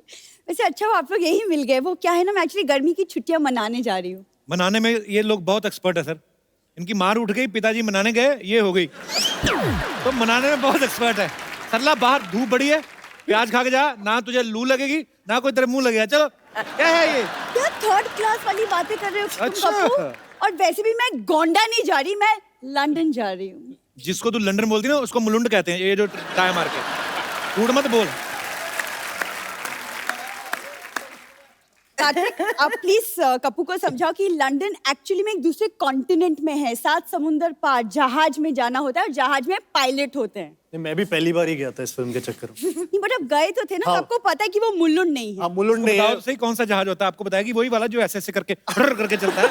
वैसे अच्छा हुआ आप लोग यही मिल गए. वो क्या है ना, मैं एक्चुअली गर्मी की छुट्टियां मनाने जा रही हूँ. मनाने में ये लोग बहुत एक्सपर्ट है सर. इनकी मार उठ गई, पिताजी मनाने गए, ये हो गई. तो मनाने में बहुत एक्सपर्ट है. सरला, बाहर धूप बड़ी है, प्याज खा के जा, ना तुझे लू लगेगी ना कोई तेरे मुंह लगेगा. चलो. क्या है ये? क्या थर्ड क्लास वाली बातें कर रहे हो तुम अच्छा. कपूर? और वैसे भी मैं गोंडा नहीं जा रही, मैं लंदन जा रही हूँ. जिसको तू लंदन बोलती ना, उसको मुलुंड कहते हैं. ये जो टाई मार के कूड़ मत बोल. कार्तिक, आप प्लीज कपू को समझाओ कि लंदन एक्चुअली में एक दूसरे कॉन्टिनेंट में है. 7 समुंदर पार जहाज में जाना होता है और जहाज में पायलट होते हैं. मैं भी पहली बार ही गया था इस फिल्म के चक्कर में. नहीं, बट अब गए तो थे ना. हाँ. आपको पता है कि वो मुल्लुंड नहीं है. हाँ, मुलुंड नहीं बताओ है. सही, कौन सा जहाज होता है? आपको बताएगी वही वाला जो ऐसे करके करके चलता है.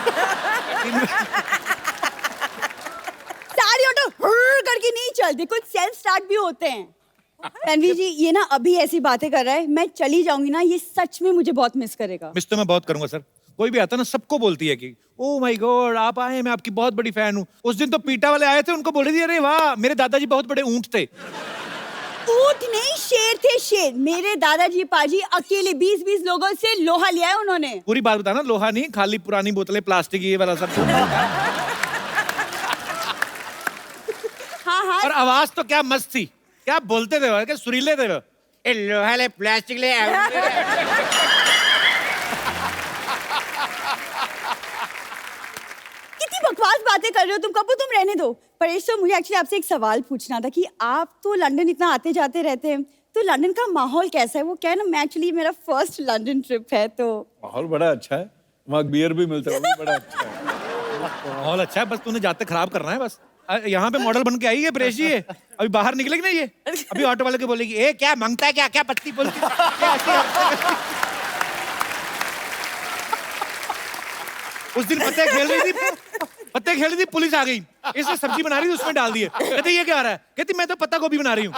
सारी ऑटो करके नहीं चलते, कुछ सेल्फ स्टार्ट भी होते हैं. रणवीर जी, ये ना अभी ऐसी बातें कर रहा है. मैं चली जाऊंगी ना, ये सच में मुझे बहुत मिस करेगा. मिस तो मैं बहुत करूंगा सर. कोई भी आता ना, सबको बोलती है कि ओ माय गॉड आप आए, मैं आपकी बहुत बड़ी फैन हूँ. उस दिन तो पीटा वाले आए थे, उनको बोल रही थी अरे वाह मेरे दादाजी बहुत बड़े ऊंट थे. ऊंट नहीं, शेर थे, शेर. मेरे दादाजी पाजी अकेले 20-20 लोगों से लोहा लिया है उन्होंने. पूरी बात बताना. लोहा नहीं, खाली पुरानी बोतलें, प्लास्टिक, ये वाला सब. हाँ. और आवाज तो क्या मस्त थी. क्या बोलते थे वो, क्या सुरीले थे वो. ए लोहा ले, प्लास्टिक ले. कितनी बकवास बातें कर रहे हो तुम कपूर. तुम रहने दो. परेश, तो मुझे एक्चुअली आपसे एक सवाल पूछना था कि आप तो लंदन इतना आते जाते रहते हैं, तो लंदन का माहौल कैसा है? वो क्या है ना, मैं एक्चुअली मेरा फर्स्ट लंदन ट्रिप है, तो माहौल बड़ा अच्छा है. वहाँ बियर भी मिलता है, वो भी बड़ा अच्छा है. माहौल अच्छा है, बस तूने जाते खराब करना है बस. यहाँ पे मॉडल बन के आई है परेश जी. अभी बाहर निकलेगी ना ये, अभी ऑटो वाले को बोलेगी ए क्या मांगता है, क्या क्या पत्ती बोलती क्या ऐसी उस दिन पत्ते खेल रही थी, पुलिस आ गई, इसने सब्जी बना रही थी, उसमें डाल दिए। कहते ये क्या आ रहा है? कहती मैं तो पत्ता गोभी बना रही हूँ।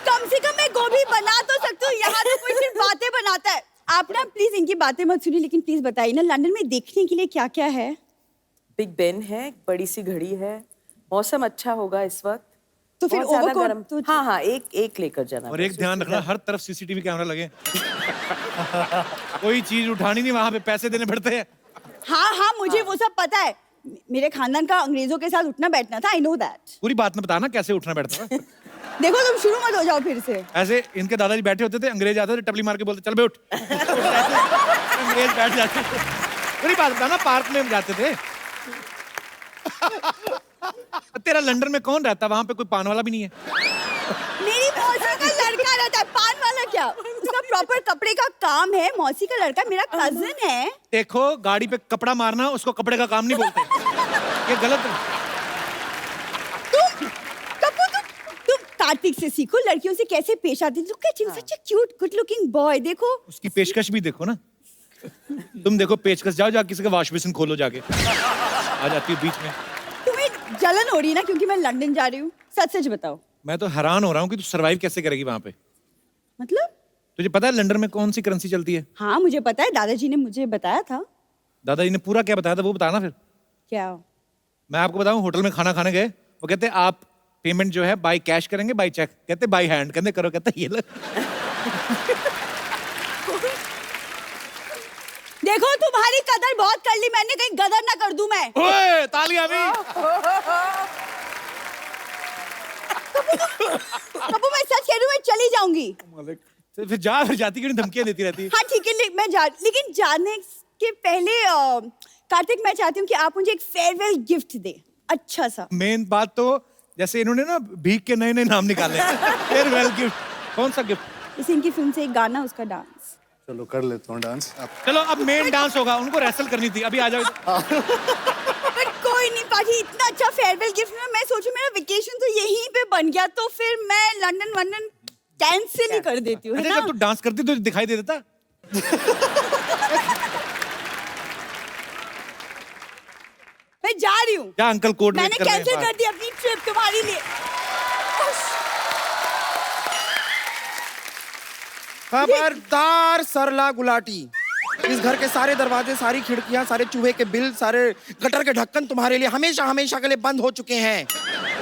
कम से कम मैं गोभी बना तो सकती हूँ, यहाँ तो कोई सिर्फ बातें बनाता है। आप ना प्लीज इनकी बातें मत सुनिए, लेकिन प्लीज बताइए ना लंदन में देखने के लिए क्या क्या है? बिग बेन है, एक बड़ी सी घड़ी है, मौसम अच्छा होगा इस वक्त, तो फिर बहुत ज्यादा ओवरकोट गर्म। तो हाँ, एक लेकर जाना। और एक ध्यान रखना, हर तरफ सीसीटीवी कैमरा लगे। कोई चीज उठानी नहीं, वहां पे पैसे देने पड़ते हैं। हाँ, मुझे वो सब पता है। मेरे खानदान का अंग्रेजों के साथ उठना बैठना था, आई नो दैट। पूरी बात में बताना कैसे उठना बैठता था। देखो तुम शुरू मत हो जाओ फिर से। ऐसे इनके दादाजी बैठे होते थे, अंग्रेज आते थे, टपली मार के बोलते चल बे उठ। अंग्रेज बैठ जाते थे। पूरी बात बताना, पार्क में जाते थे। तेरा लंदन में कौन रहता? वहां पे कोई पान वाला भी नहीं है। मेरी मौसी का लड़का रहता है, पान वाला क्या? उसका प्रॉपर कपड़े का काम है। मौसी का लड़का मेरा कजिन है। देखो, गाड़ी पे कपड़ा मारना उसको कपड़े का काम नहीं बोलते। ये गलत है। तुम कार्तिक से सीखो लड़कियों से कैसे पेश आती। Look at him, such a cute good looking boy. देखो उसकी पेशकश भी देखो ना। तुम देखो पेचकश, जाओ जाके किसी का वॉश बेसिन खोलो जाके, आ जाती है बीच में। तुम्हें जलन हो रही है ना क्योंकि मैं लंदन जा रही हूँ? सच सच बताओ। मैं तो हैरान हो रहा हूँ कि तू सरवाइव कैसे करेगी वहां पे। मतलब? तुझे पता है लंदन में कौन सी करेंसी चलती है? हाँ मुझे पता है, दादाजी ने मुझे बताया था। दादाजी ने पूरा क्या बताया था वो बताना फिर। क्या? मैं आपको बताऊं, होटल में खाना खाने गए, वो कहते आप पेमेंट जो है बाय कैश करेंगे बाय चेक? कहते बाय हैंड। कहते करो, कहता ये लो। देखो तुम्हारी कदर बहुत कर ली मैंने, कहीं गदर ना कर दूं मैं। ओए तालियां भी। कबू मैं सच कह रही हूँ, मैं चली जाऊंगी। फिर जाती क्यों धमकियां देती रहती है? हाँ ठीक है, लेकिन जाने के पहले कार्तिक मैं चाहती हूँ कि आप मुझे एक फेयरवेल गिफ्ट दे, अच्छा सा। मेन बात तो जैसे इन्होंने ना भीख के नए नए नाम निकाले। फेयरवेल गिफ्ट, कौन सा गिफ्ट? इसे इनकी फिल्म से एक गाना, उसका डांस। चलो कर लेता हूँ डांस। चलो अब मेन डांस होगा, उनको रेसल करनी थी, अभी आ जाओ। बट कोई नहीं पाजी, इतना अच्छा फेयरवेल गिफ्ट में मैं सोचूं मेरा वेकेशन तो यहीं पे बन गया, तो फिर मैं लंदन कैंसिल ही कर देती हूँ, है ना? जब तू डांस करती तो दिखाई दे देता। मैं जा रही हूँ। क्या अंकल कोड मैंने कैंसिल कर दी अपनी ट्रिप तुम्हारे लिए। खबरदार सरला गुलाटी, इस घर के सारे दरवाजे, सारी खिड़कियां, सारे चूहे के बिल, सारे गटर के ढक्कन तुम्हारे लिए हमेशा हमेशा के लिए बंद हो चुके हैं।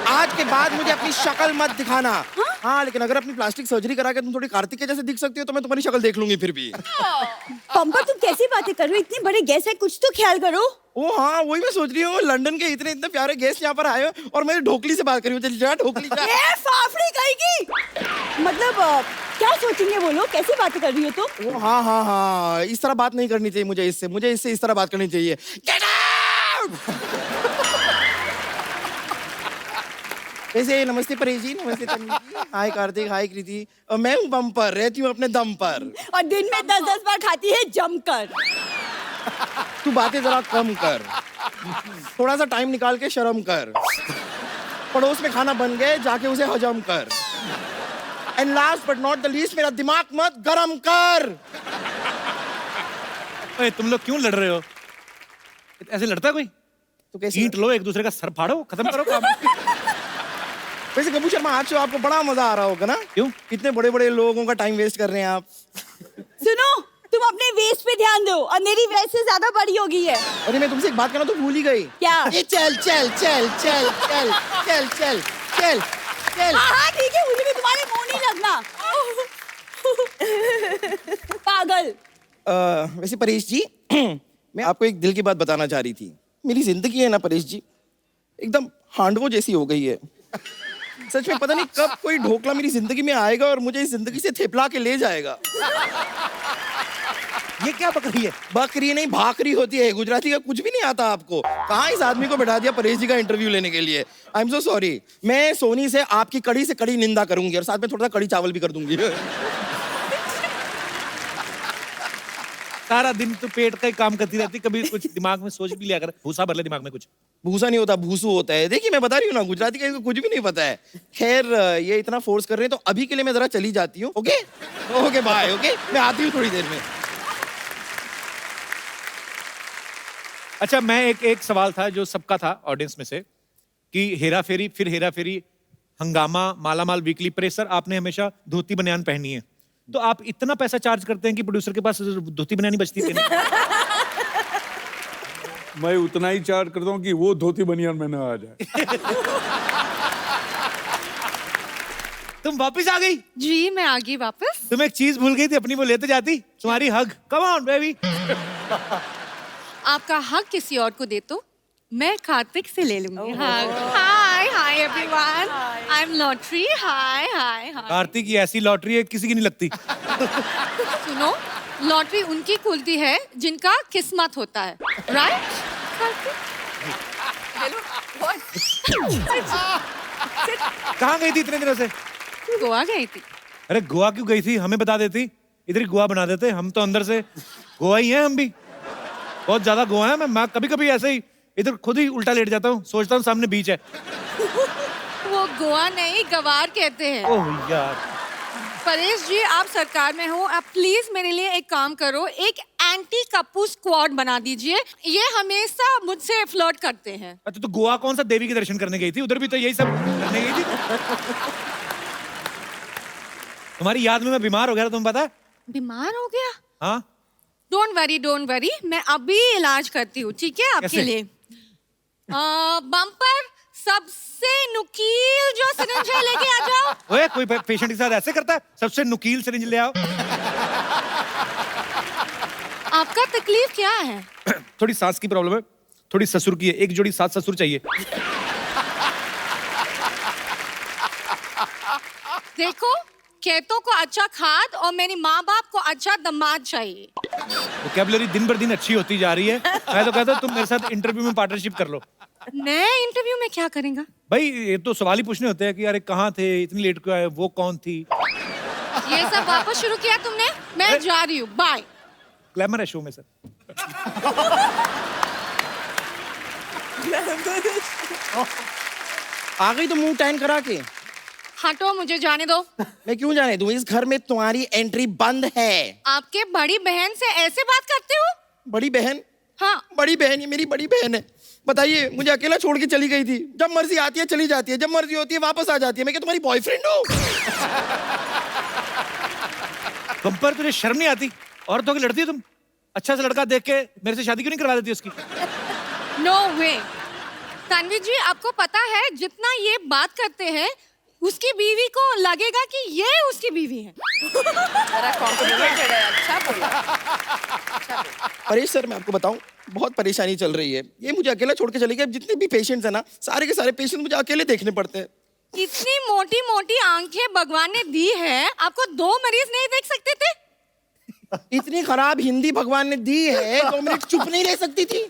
आज के बाद मुझे अपनी शक्ल मत दिखाना। हाँ लेकिन अगर अपनी प्लास्टिक सर्जरी करा के तुम थोड़ी कार्तिक के जैसे दिख सकती हो तो मैं तुम्हारी शक्ल देख लूंगी फिर भी। पंपा तुम कैसी बातें कर रहे हो? इतने बड़े गेस्ट है, कुछ तो ख्याल करो। ओ हाँ वही मैं सोच रही हूँ, लंदन के इतने इतने प्यारे गेस्ट यहाँ पर आए हो और मैं ढोकली से बात कर रही हूँ। जा ढोकली जा। ए फाफड़ी कहेगी। मतलब क्या सोचेंगे वो लोग? कैसी बातें कर रही हो तुम? हाँ हाँ हाँ, इस तरह बात नहीं करनी चाहिए मुझे इससे इस तरह बात करनी चाहिए। Get out! वैसे नमस्ते परेश जी, नमस्ते तन्वी जी, हाय कार्तिक, हाय कृति। मैं हूँ बम्पर, रहती हूँ अपने दम पर और दिन में 10-10 बार खाती है जमकर। तू बातें जरा कम कर, थोड़ा सा टाइम निकाल के शर्म कर। पड़ोस में खाना बन गए, जाके उसे हजम कर। And last but not the least, मेरा दिमाग मत गरम कर। ओए तुम लोग क्यों लड़ रहे हो? ऐसे लड़ता है कोई? तो कैसे ईंट लो, एक दूसरे का सर फाड़ो, खत्म करो काम। वैसे कपूर शर्मा आज से आपको बड़ा मजा आ रहा होगा ना? क्यों? कितने बड़े बड़े लोगों का टाइम वेस्ट कर रहे हैं आप। सुनो, तुम अपने वेस्ट पे ध्यान दो और मेरी वेस्ट से ज्यादा बड़ी हो गई है। अरे मैं तुमसे एक बात करना तो भूल ही गई। क्या? ये चल चल चल चल चल चल चल चल चल। हाँ ठीक है, मुझे भी तुम्हारे मुंह नहीं लगना। पागल। वैसे परेश जी, मैं आपको एक दिल की बात बताना चाह रही थी। मेरी जिंदगी है ना परेश जी, एकदम हांडवो जैसी हो गई है। सच में पता नहीं कब कोई ढोकला मेरी जिंदगी में आएगा और मुझे इस जिंदगी से थेपला के ले जाएगा। ये क्या बकरी है? बकरी नहीं, भाकरी होती है। गुजराती का कुछ भी नहीं आता आपको? कहाँ इस आदमी को बैठा दिया परेश जी का इंटरव्यू लेने के लिए? I am so sorry. मैं सोनी से आपकी कड़ी से कड़ी निंदा करूंगी और साथ में थोड़ा सा कड़ी चावल भी कर दूंगी। सारा दिन तो पेट का ही काम करती रहती, कभी कुछ दिमाग में सोच भी लिया कर। भूसा भर ले दिमाग में कुछ। भूसा नहीं होता, भूसू होता है। देखिए मैं बता रही हूँ ना, गुजराती का कुछ भी नहीं पता है। खैर ये इतना फोर्स कर रहे हैं तो अभी के लिए मैं जरा चली जाती हूँ। Okay okay bye. ओके मैं आती हूँ थोड़ी देर में। अच्छा, मैं एक सवाल था जो सबका था ऑडियंस में से कि हेरा फेरी, फिर हेरा फेरी, हंगामा, मालामाल वीकली, प्रेशर, आपने हमेशा धोती बनियान पहनी है। तो आप इतना पैसा चार्ज करते हैं कि प्रोड्यूसर के पास धोती बनियान ही बचती है नहीं? मैं उतना ही चार्ज करता हूँ कि वो धोती बनियान में ना आ जाए। तुम वापस आ गई? जी मैं आ गई वापस। तुम एक चीज भूल गई थी अपनी, वो लेते जाती, तुम्हारी हग। Come on baby. आपका हक किसी और को दे तो मैं कार्तिक से ले लूंगी। Hi hi everyone, I am lottery. Hi hi hi. Kartik की ऐसी लॉटरी है किसी की नहीं लगती। सुनो, लॉटरी उनकी खुलती है जिनका किस्मत होता है, राइट? कहाँ गई थी इतने दिनों से? गोवा गई थी। अरे गोवा क्यों गई थी? हमें बता देती, इधर ही गोवा बना देते। हम तो अंदर से गोवा ही हैं, हम भी बहुत ज्यादा गोवा है। मैं कभी कभी ऐसे ही इधर खुद ही उल्टा लेट जाता हूँ, सोचता हूँ सामने बीच है। वो गोवा नहीं, गवार कहते हैं। ओह यार। परेश जी, आप सरकार में हो, आप प्लीज मेरे लिए एक काम करो, एक एंटी कप्पू स्क्वाड बना दीजिए। ये हमेशा मुझसे फ्लर्ट करते हैं। अच्छा, तो गोवा कौन सा देवी के दर्शन करने गई थी? उधर भी तो यही सब करने गई थी। तुम्हारी याद में मैं बीमार हो गया था, तुम्हें पता है? बीमार हो गया? हाँ। डोंट वरी, मैं अभी इलाज करती हूँ, ठीक है आपके कैसे? लिए। बम्पर, सबसे नुकील जो सिरिंज है लेके आ जाओ। ओए, कोई पेशेंट के साथ ऐसे करता है? सबसे नुकील सिरिंज ले आओ। आपका तकलीफ क्या है? थोड़ी सांस की प्रॉब्लम है, थोड़ी ससुर की है, एक जोड़ी सात ससुर चाहिए। देखो, खेतों को अच्छा खाद और मेरी माँ बाप को अच्छा दामाद चाहिए। वोकैबुलरी दिन बर दिन अच्छी होती जा रही है। मैं तो कहता हूँ तुम मेरे साथ इंटरव्यू में पार्टनरशिप कर लो। नए इंटरव्यू में क्या करेंगे? भाई ये तो सवाल ही पूछने होते हैं कि यार कहाँ थे, इतनी लेट क्यों आए, वो कौन थी? ये सब वापस शुरू किया तुमने? मैं जा रही हूँ, बाय। ग्लैमर है शो में सर। आ गई तो मुंह टैन करा के। हटो, मुझे जाने दो। मैं क्यों जाने दूं? इस घर में तुम्हारी एंट्री बंद है। आपके बड़ी बहन से ऐसे बात करते हो? बड़ी बहन? हाँ। बड़ी बहन, ये मेरी बड़ी बहन है। बताइए, मुझे अकेला छोड़ के चली गई थी। जब मर्जी आती है चली जाती है, जब मर्जी होती है वापस आ जाती है। मैं क्या तुम्हारी बॉयफ्रेंड हूँ? बम्पर, तुझे शर्म नहीं आती? औरतों की लड़ती है तुम? अच्छा सा लड़का देख के मेरे से शादी क्यों नहीं करवा देती उसकी? नो वे। तन्वी जी, आपको पता है जितना ये बात करते हैं उसकी बीवी को लगेगा कि ये उसकी बीवी है। अच्छा बोला। परेश सर, मैं आपको बताऊं, बहुत परेशानी चल रही है। ये मुझे अकेला छोड़ के चली गई। जितने भी पेशेंट्स हैं ना, सारे के सारे पेशेंट मुझे अकेले देखने पड़ते हैं। इतनी मोटी मोटी आंखें भगवान ने दी है, आपको 2 मरीज नहीं देख सकते थे? इतनी खराब हिंदी भगवान ने दी है, 2 मिनट चुप नहीं रह सकती थी?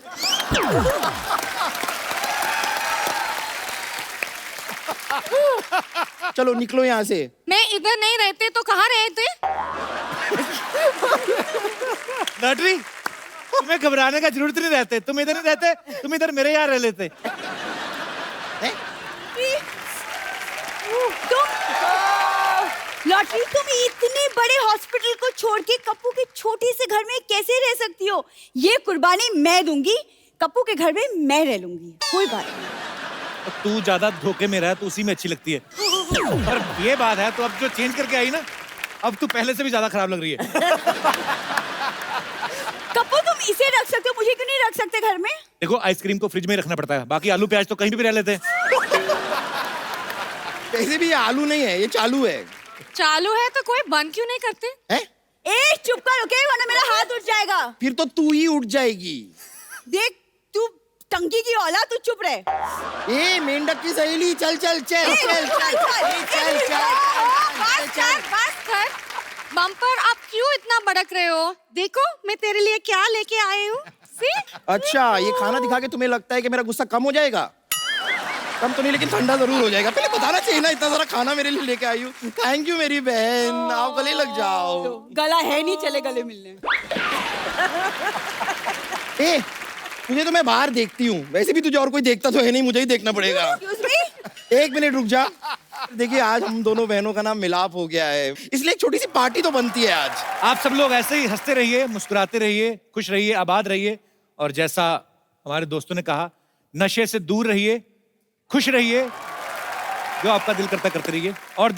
चलो निकलो यहाँ से। मैं इधर नहीं रहते तो कहाँ रहते? लॉटरी, तुम्हें घबराने का जरूरत नहीं रहते। तुम इधर नहीं रहते, तुम इधर मेरे यहाँ रह लेते। लॉटरी, तुम इतने बड़े हॉस्पिटल को छोड़ के कप्पू के छोटे से घर में कैसे रह सकती हो? ये कुर्बानी मैं दूंगी, कप्पू के घर में मैं रह लूंगी, कोई बात नहीं। तू ज्यादा धोखे में रहा तो उसी में अच्छी लगती है। पर ये बात है, तो अब जो चेंज करके आई ना, अब तू पहले से भी ज्यादा खराब लग रही है। कप्पू, तुम इसे रख सकते हो, मुझे क्यों नहीं रख सकते घर में? देखो, आइसक्रीम को फ्रिज में ही रखना पड़ता है, बाकी आलू प्याज तो कहीं भी रह लेते हैं। वैसे भी ये आलू नहीं है, ये चालू है। चालू है तो कोई बंद क्यों नहीं करते? हैं? ए, चुप कर, ओके, वरना मेरा हाथ उठ जाएगा। फिर तो तू ही उठ जाएगी। देख, तू टंकी की औलाद, तू चुप रहे। ए मेंढक की सहेली, चल चल चल चल चल चल। बस कर। बम्पर, आप क्यों इतना भड़क रहे हो? देखो, मैं तेरे लिए क्या लेके आई हूँ। अच्छा, ये खाना दिखा के तुम्हें लगता है कि मेरा गुस्सा कम हो जाएगा? कम तो नहीं, लेकिन ठंडा जरूर हो जाएगा। पहले बताना चाहिए ना, इतना सारा खाना मेरे लिए लेके आई हूँ। थैंक यू मेरी बहन, आप गले लग जाओ। गला है नहीं, चले गले मिलने। ए, तुझे तो मैं बाहर देखती हूँ, वैसे भी तुझे और कोई देखता तो है नहीं, मुझे ही देखना पड़ेगा। एक मिनट रुक जा। देखिए, आज हम दोनों बहनों का नाम मिलाप हो गया है, इसलिए एक छोटी सी पार्टी तो बनती है आज। आप सब लोग ऐसे ही हंसते रहिए, मुस्कुराते रहिए, खुश रहिए, आबाद रहिए, और जैसा हमारे दोस्तों ने कहा, नशे से दूर रहिए, खुश रहिए, जो आपका दिल करता करते रहिए और